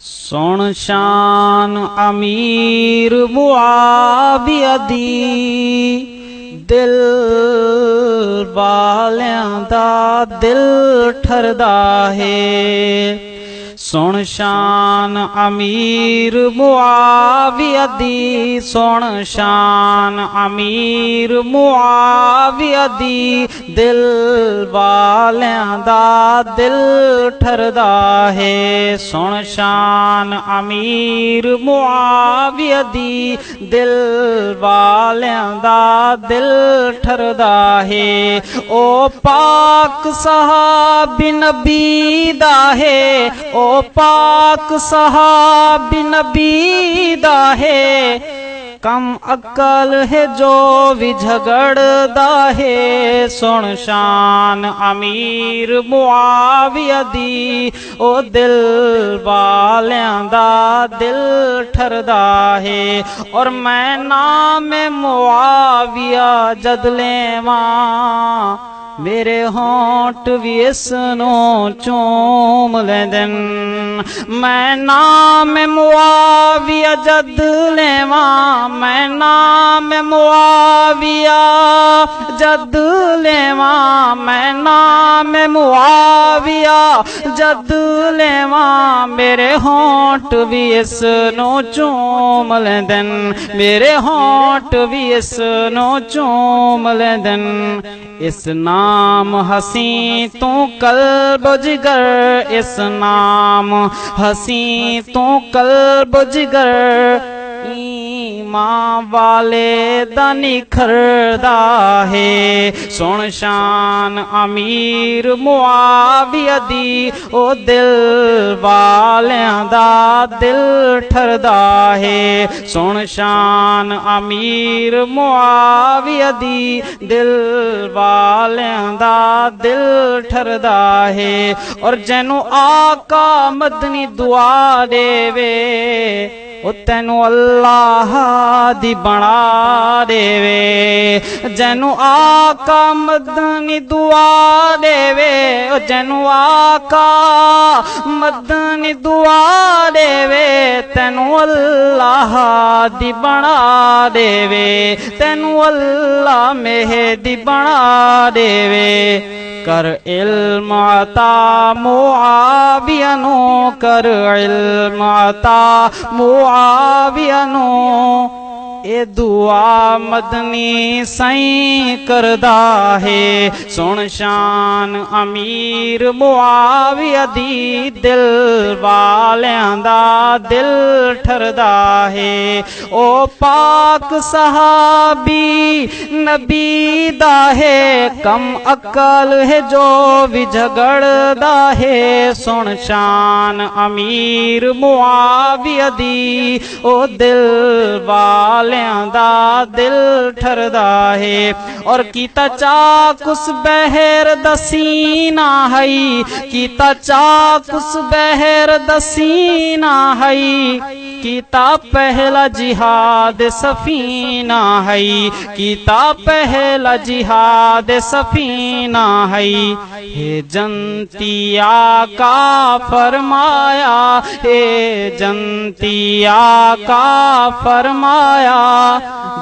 सुन शान अमीर मुआविया दी, दिल वालियां दा दिल ठरदा है। सुन शान अमीर मुआविया दी, सुन शान अमीर मुआविया दी, दिल वालियां दा दिल ठरदा है। सुन शान अमीर मुआविया दी, दिल वालियां दा दिल ठरदा है। ओ पाक सहाबी नबी दा है, ओ पाक सहाबी नबी दा है। कम अकल है जो भी झगड़दा है। सुन शान अमीर मुआविया दी, ओ दिल वालियां दा दिल ठरदा है। और मैं नाम मुआविया जद लेवां, मेरे होंठ भी इसनो चूम लेंदन। मैं नाम मुआविया जद लेवां, मैं नाम मुआविया जद लेवां, मैं नाम मुआविया जद लेवां, मेरे होंठ भी इसनो चूम लेंदन, मेरे होंठ भी इसनो चूम लेंदन। इस नाम हसी तू कल्ब जिगर, इस नाम हसी तू कल्ब जिगर, ईमान वाले दा निखरदा है। सुन शान अमीर मुआविया दी, ओ दिल वालियां दा दिल ठरदा है। सुन शान अमीर मुआविया दी, दिल वालियां दा दिल ठरदा है। और जैनू आका मदनी दुआ देवे, ओ तैनू अल्लाह दी बना देवे। जैनू आका मदनी दुआ देवे, ओ जैनू आका मदनी दुआ देवे, तैनू अल्लाह दी बना देवे, तैनू अल्लाह मेहदी बना देवे। कर इल्म अता मुआविया नो, कर इल्म अता मुआविया नो, ए दुआ मदनी सई करदा है। सुन शान अमीर मुआविया दी, दिल वालियां दा दिल ठरदा है। ओ पाक सहाबी नबी दा है, कम अकल है जो भी झगड़दा है। सुन शान अमीर मुआविया दी, ओ दिल वाले दा दिल ठरदा है। और कीता चाकुस बहर दसीना हई, कीता चाकुस बहर दसीना हई, कीता पहला जिहाद सफीना हई, कीता पहला जिहाद सफीना हई। हे जनतिया का फरमाया, हे जनतिया का फरमाया,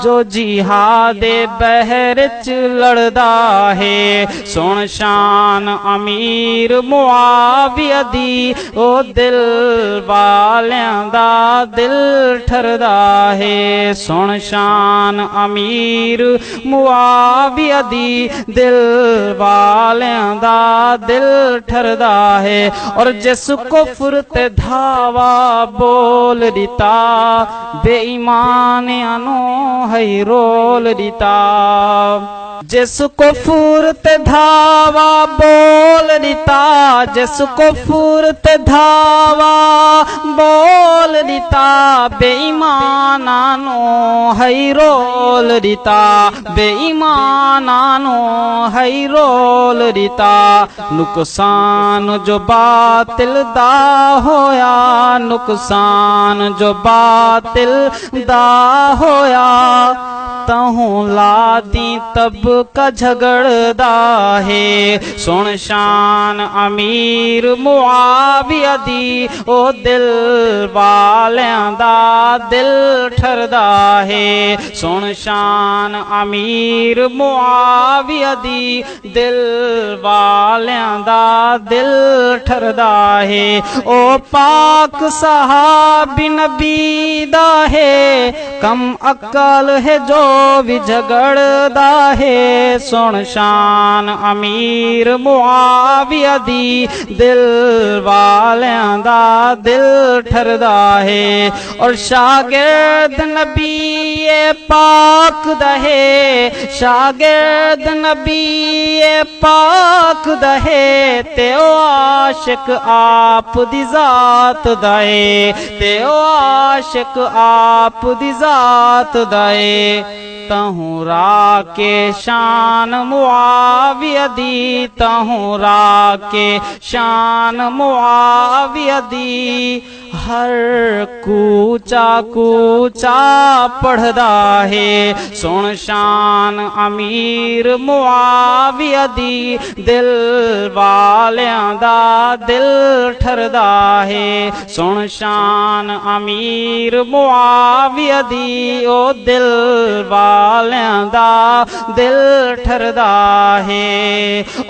जो जिहादे बहर च लड़दा है। सुन शान अमीर मुआविया दी, ओ दिल वालियां दा दिल ठरदा है। सुन शान अमीर मुआविया दी, दिल वालियां दा दिल ठरदा है। और जिस कुफ्र ते धावा बोल दिता, बेईमानियां नो है रोल दिता। जिस कुफ्र ते धावा बोल दिता, जिस कुफ्र ते धावा बोल दिता, बेईमाना नो है रोल दिता, बेईमाना नो है रोल दिता। नुकसान जो बातिल दा होया नुकसान जो बातिल दा होया तहूं लादी तब का झगड़दा है। सुन शान अमीर मुआविया दी ओ दिल वालियां दा दिल ठरदा है। सुन शान अमीर मुआविया दी दिल वालियां दा दिल ठरदा है। ओ पाक सहाबी नबी दा है कम अक्ल है जो भी झगड़दा है। सुन शान अमीर मुआविया दी दिल वालियां दा दिल ठरदा है। और शागिर्द नबी पाक दहे शागिर्द नबी पाक दहे ते ओ आशिक आप दी जात दहे ते ओ आशिक आप दी जात दहे। तहूं राके शान मुआविया दी तहूं राके शान मुआविया दी हर कूचा कूचा पढ़दा है। सुन शान अमीर मुआविया दी दिल वालियां दा दिल ठरदा है। सुन शान अमीर मुआविया दी ओ दिल वालियां दा दिल ठरदा है।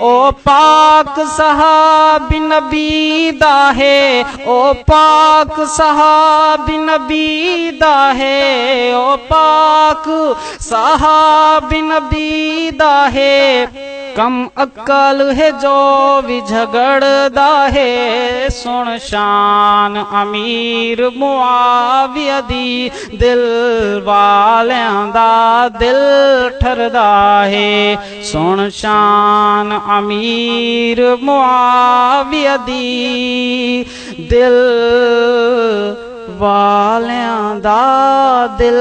ओ पाक सहाबी नबी दा है ओ पाक सहाबी नबी दा है ओ पाक सहाबी नबी दा है कम अक्ल है जो भी झगड़दा है। सुन शान अमीर मुआविया दी दिल वालियां दा दिल ठरदा है। सुन शान अमीर मुआविया दी दिल वालियां दा दिल